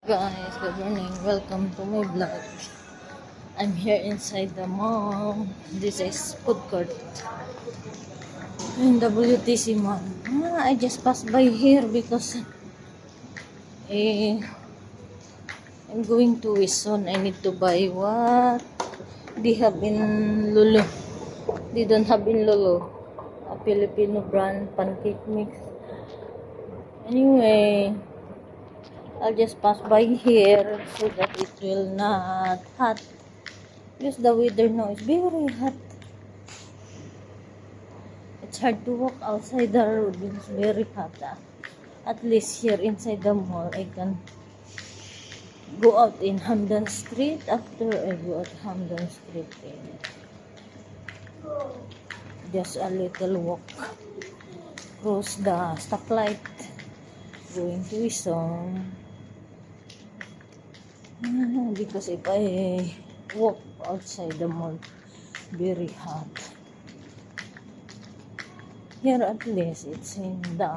Guys, good morning. Welcome to my vlog. I'm here inside the mall. This is food court in WTC mall. I just passed by here because eh, I'm going to Wison. I need to buy what they have in Lulu. They don't have in Lulu. A Filipino brand pancake mix. Anyway, I'll just pass by here so that it will not hot. Because the weather now is very hot. It's hard to walk outside the road. It's very hot. At least here inside the mall, I can go out in Hamdan Street. After I go out Hamdan Street, just a little walk. Cross the stoplight. Going to Wison. Because if I walk outside the mall, very hot. Here at least it's in the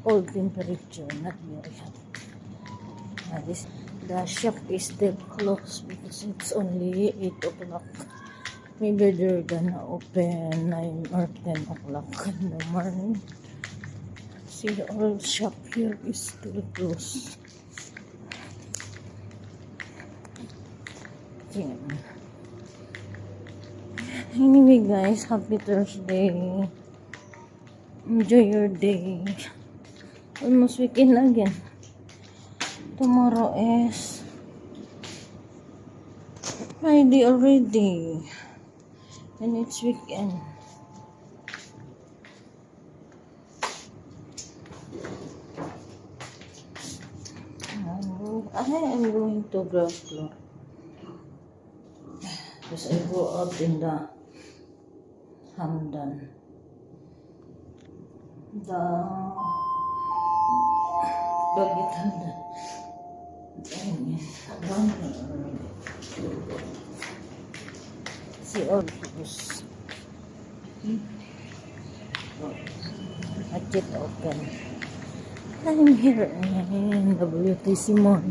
cold temperature, not very hot. The shop is still closed because it's only 8 o'clock. Maybe they're gonna open 9 or 10 o'clock in the morning. See, all shop here is still closed. Yeah. Anyway guys, happy Thursday. Enjoy your day. Almost weekend again. Tomorrow is Friday already. And it's weekend. I'm going to ground floor. Because I go out in the Hamdan. The Bagit Hamdan. See all those. At it open. I'm here in WTC Mall.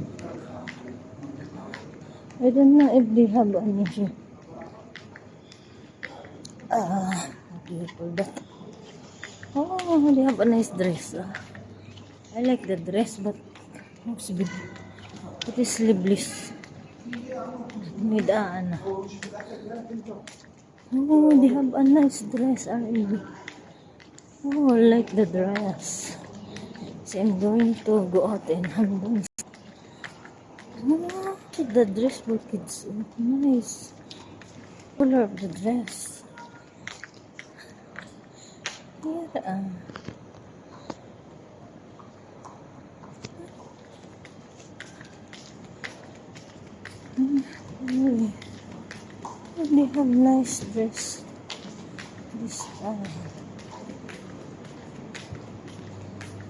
I don't know if they have any here. Beautiful that. Oh, they have a nice dress. I like the dress, but it is sleeveless. Need Oh, they have a nice dress. Oh, I like the dress. So I'm going to go out and handle. Oh, the dress for kids. Nice. Color of the dress. Here, they have nice dress. This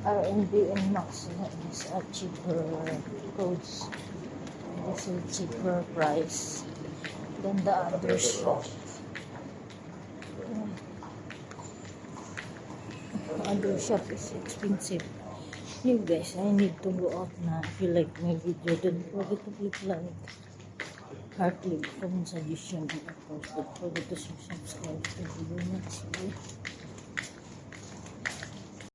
R&B and Max is a cheaper codes. This is cheaper price than the other shop. Other shop is expensive. Hey guys, I need to go out now. If you like my video, don't forget to click like, heart, leave, comment, suggestion, and of course, don't forget to subscribe. Thank you very much.